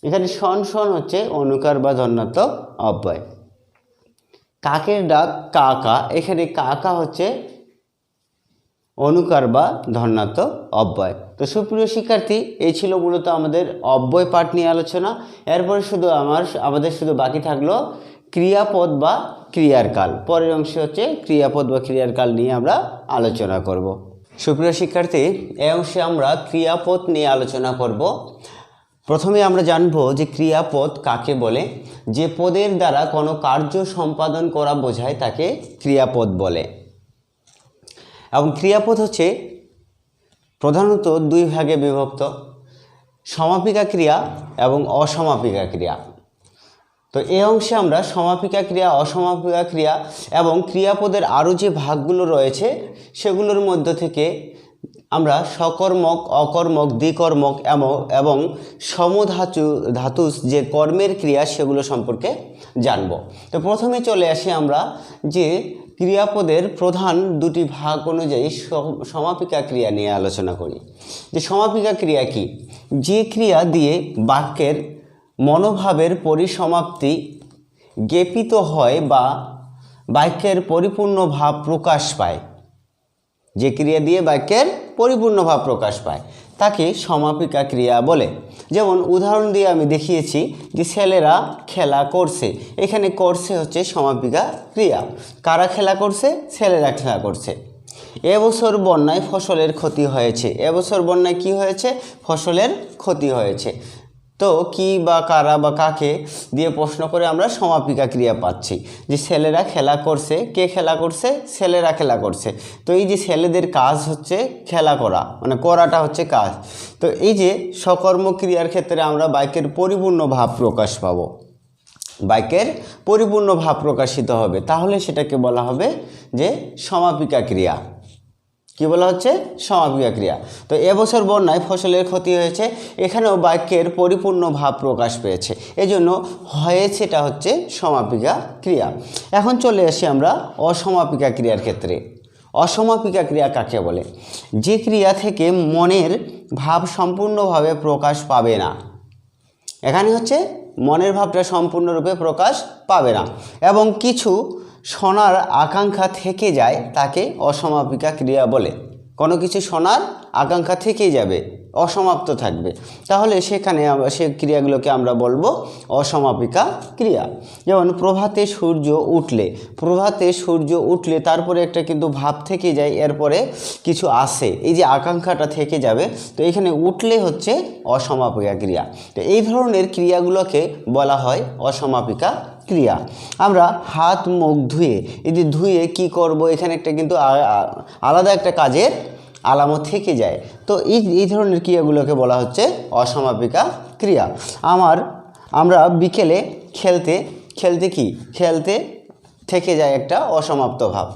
এখানে সনসন হচ্ছে অনুকার বা ধনাত্মক অব্যয়। কাকের ডাক কা কা, এখানে কা কা হচ্ছে অনুকার বা ধনাত্মক অব্যয়। তো সুপ্রিয় শিক্ষার্থী, এই ছিল মূলত আমাদের অব্যয় পাঠ নিয়ে আলোচনা। এরপরে আমাদের শুধু বাকি থাকলো ক্রিয়াপদ বা ক্রিয়ার কাল। পরের অংশে হচ্ছে ক্রিয়াপদ বা ক্রিয়ার কাল নিয়ে আমরা আলোচনা করব। সুপ্রিয় শিক্ষার্থী, এই অংশে আমরা ক্রিয়াপদ নিয়ে আলোচনা করব। প্রথমে আমরা জানব যে ক্রিয়াপদ কাকে বলে। যে পদের দ্বারা কোনো কার্য সম্পাদন করা বোঝায় তাকে ক্রিয়াপদ বলে। এবং ক্রিয়াপদ হচ্ছে প্রধানত দুই ভাগে বিভক্ত, সমাপিকা ক্রিয়া এবং অসমাপিকা ক্রিয়া। তো এই অংশে আমরা সমাপিকা ক্রিয়া, অসমাপিকা ক্রিয়া এবং ক্রিয়াপদের আরও যে ভাগগুলো রয়েছে সেগুলোর মধ্য থেকে আমরা সকর্মক, অকর্মক, দ্বিকর্মক এবং সমধাতুস যে কর্মের ক্রিয়া সেগুলো সম্পর্কে জানব। তো প্রথমে চলে আসি আমরা যে ক্রিয়াপদের প্রধান দুটি ভাগ অনুযায়ী সমাপিকা ক্রিয়া নিয়ে আলোচনা করি। যে সমাপিকা ক্রিয়া কি? যে ক্রিয়া দিয়ে বাক্যের মনোভাবের পরিসমাপ্তি জ্ঞাপিত হয় বা বাক্যের পরিপূর্ণ ভাব প্রকাশ পায়, যে ক্রিয়া দিয়ে বাক্যের পরিপূর্ণ ভাব প্রকাশ পায় তাকে সমাপিকা ক্রিয়া বলে। যেমন উদাহরণ দিয়ে আমি দেখিয়েছি যে ছেলেরা খেলা করছে, এখানে করছে হচ্ছে সমাপিকা ক্রিয়া। কারা খেলা করছে? ছেলেরা খেলা করছে। এবছর বন্যায় ফসলের ক্ষতি হয়েছে, এবছর বন্যায় কি হয়েছে? ফসলের ক্ষতি হয়েছে। তো কি বা কারা বা কাকে দিয়ে প্রশ্ন করে আমরা সমাপিকা ক্রিয়া পাচ্ছি যে ছেলেরা খেলা করছে। কে খেলা করছে? ছেলেরা খেলা করছে। তো এই যে ছেলেদের কাজ হচ্ছে খেলা করা, মানে করাটা হচ্ছে কাজ। তো এই যে সকর্ম ক্রিয়ার ক্ষেত্রে আমরা বাক্যের পরিপূর্ণ ভাব প্রকাশ পাবো, বাক্যের পরিপূর্ণ ভাব প্রকাশিত হবে, তাহলে সেটাকে বলা হবে যে সমাপিকা ক্রিয়া। কি বলা হচ্ছে? সমাপিকা ক্রিয়া। তো এবছর বন্যায় ফসলের ক্ষতি হয়েছে, এখানেও বাক্যের পরিপূর্ণ ভাব প্রকাশ পেয়েছে, এজন্য হয়েছেটা হচ্ছে সমাপিকা ক্রিয়া। এখন চলে আসি আমরা অসমাপিকা ক্রিয়ার ক্ষেত্রে। অসমাপিকা ক্রিয়া কাকে বলে? যে ক্রিয়া থেকে মনের ভাব সম্পূর্ণভাবে প্রকাশ পাবে না। এখানে হচ্ছে মনের ভাবটা সম্পূর্ণরূপে প্রকাশ পাবে না এবং কিছু শোনার আকাঙ্ক্ষা থেকে যায়, তাকে অসমাপিকা ক্রিয়া বলে। কোনো কিছু শোনার আকাঙ্ক্ষা থেকেই যাবে, অসমাপ্ত থাকবে, তাহলে সেখানে সে ক্রিয়াগুলোকে আমরা বলবো অসমাপিকা ক্রিয়া। যেমন প্রভাতে সূর্য উঠলে তারপরে একটা কিন্তু ভাব থেকে যায়, এরপরে কিছু আসে, এই যে আকাঙ্ক্ষাটা থেকে যাবে, তো এখানে উঠলে হচ্ছে অসমাপিকা ক্রিয়া। তো এই ধরনের ক্রিয়াগুলোকে বলা হয় অসমাপিকা ক্রিয়া। আমরা হাত মুখ ধুয়ে, এই যে ধুয়ে কী করব, এখানে একটা কিন্তু আলাদা একটা কাজের আলামত থেকে যায়, তো এই ধরনের ক্রিয়াগুলোকে বলা হচ্ছে অসমাপিকা ক্রিয়া। আমরা বিকেলে খেলতে থেকে যায় একটা অসমাপ্ত ভাব,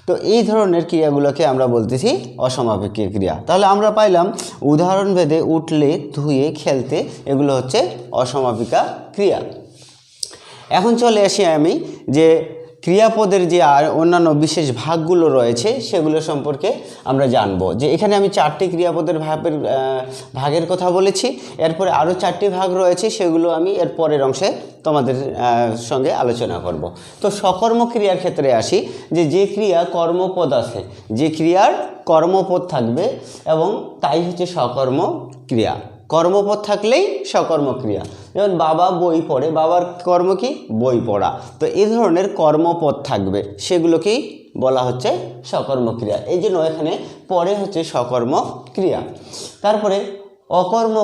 তো এই ধরনের ক্রিয়াগুলোকে আমরা বলতেছি অসমাপিকা ক্রিয়া। তাহলে আমরা পাইলাম উদাহরণ ভেদে উঠলে, ধুয়ে, খেলতে, এগুলো হচ্ছে অসমাপিকা ক্রিয়া। এখন চলে আসি আমি যে ক্রিয়াপদের যে আর অন্যান্য বিশেষ ভাগগুলো রয়েছে সেগুলো সম্পর্কে আমরা জানবো। যে এখানে আমি 4টি ক্রিয়াপদের ভাগের কথা বলেছি, এরপরে আরও 4টি ভাগ রয়েছে, সেগুলো আমি এর পরের অংশে তোমাদের সঙ্গে আলোচনা করব। তো সকর্ম ক্রিয়ার ক্ষেত্রে আসি, যে ক্রিয়া কর্মপদ আছে, যে ক্রিয়ার কর্মপদ থাকবে এবং তাই হচ্ছে সকর্ম ক্রিয়া। কর্মপদ থাকলেই সকর্ম ক্রিয়া। যেমন বাবা বই পড়ে, বাবার কর্ম কি? বই পড়া। তো এই ধরনের কর্মপদ থাকবে, সেগুলোকেই বলা হচ্ছে সকর্ম ক্রিয়া। এই জন্য এখানে পরে হচ্ছে সকর্ম ক্রিয়া। তারপরে অকর্ম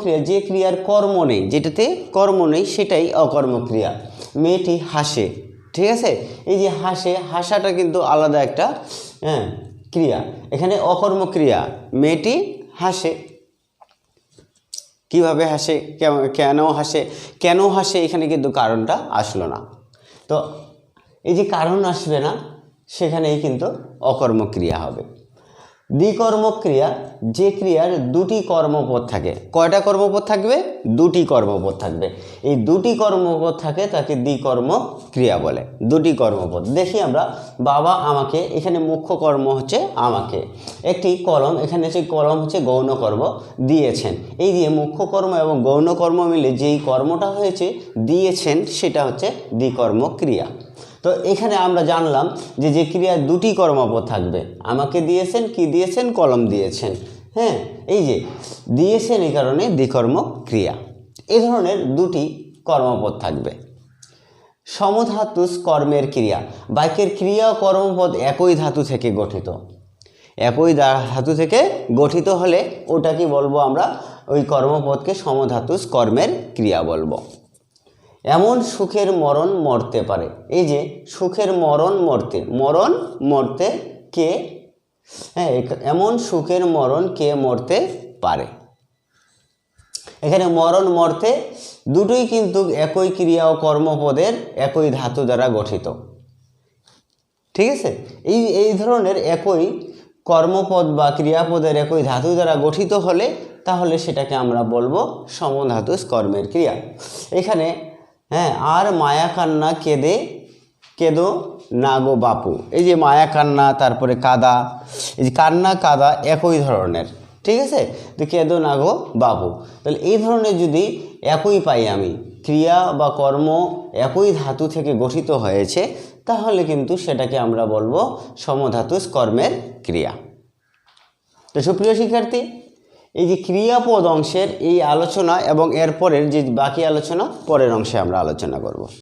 ক্রিয়া, যে ক্রিয়ার কর্ম নেই, যেটাতে কর্ম নেই সেটাই অকর্ম ক্রিয়া। মেয়েটি হাসে, ঠিক আছে, এই যে হাসাটা কিন্তু আলাদা একটা ক্রিয়া। এখানে অকর্ম ক্রিয়া, মেয়েটি হাসে। কিভাবে হাসে, কেন হাসে এখানে কিন্তু কারণটা আসলো না। তো এই যে কারণ আসবে না, সেখানেই কিন্তু অকর্মক্রিয়া হবে। দ্বিকর্মক্রিয়া, যে ক্রিয়ার 2টি কর্মপদ থাকে। কয়টা কর্মপদ থাকবে? 2টি কর্মপদ থাকবে। এই 2টি কর্মপদ থাকে, তাকে দ্বিকর্মক্রিয়া বলে। 2টি কর্মপদ দেখি আমরা। বাবা আমাকে, এখানে মুখ্য কর্ম হচ্ছে আমাকে। একটি কলম, এখানে হচ্ছে কলম হচ্ছে গৌণ কর্ম, দিয়েছেন। এই দিয়ে মুখ্য কর্ম এবং গৌণ কর্ম মিলে যেই কর্মটা হয়েছে দিয়েছেন, সেটা হচ্ছে দ্বিকর্মক্রিয়া। তো এখানে আমরা জানলাম যে ক্রিয়ার 2টি কর্মপদ থাকবে। আমাকে দিয়েছেন, কি দিয়েছেন? কলম দিয়েছেন। হ্যাঁ, এই যে দিয়েছেন, এই কারণে দ্বিকর্ম ক্রিয়া। এই ধরনের 2টি কর্মপদ থাকবে। সমধাতুস কর্মের ক্রিয়া, বাক্যের ক্রিয়া ও কর্মপদ একই ধাতু থেকে গঠিত। একই ধাতু থেকে গঠিত হলে ওটা কি বলবো আমরা? ওই কর্মপদকে সমধাতুস কর্মের ক্রিয়া বলবো। এমন সুখের মরণ মরতে পারে, এই যে সুখের মরণ মরতে কে? হ্যাঁ, এমন সুখের মরণ কে মরতে পারে। এখানে মরণ মরতে দুটোই কিন্তু একই ক্রিয়া ও কর্মপদের একই ধাতু দ্বারা গঠিত, ঠিক আছে। এই ধরনের একই কর্মপদ বা ক্রিয়াপদের একই ধাতু দ্বারা গঠিত হলে তাহলে সেটাকে আমরা বলবো সমধাতুস কর্মের ক্রিয়া। এখানে আর মায়া কান্না কেঁদো না গো বাপু, এই যে মায়া কান্না, তারপরে কাদা, এই যে কান্না কাদা একই ধরনের, ঠিক আছে। তো কেঁদো না গো বাপু, তাহলে এই ধরনের যদি একই পাই আমি, ক্রিয়া বা কর্ম একই ধাতু থেকে গঠিত হয়েছে, তাহলে কিন্তু সেটাকে আমরা বলবো সমধাতুস কর্মের ক্রিয়া। তো সুপ্রিয় শিক্ষার্থী, এই যে ক্রিয়াপদ অংশের এই আলোচনা এবং এরপরের যে বাকি আলোচনা পরের অংশে আমরা আলোচনা করব।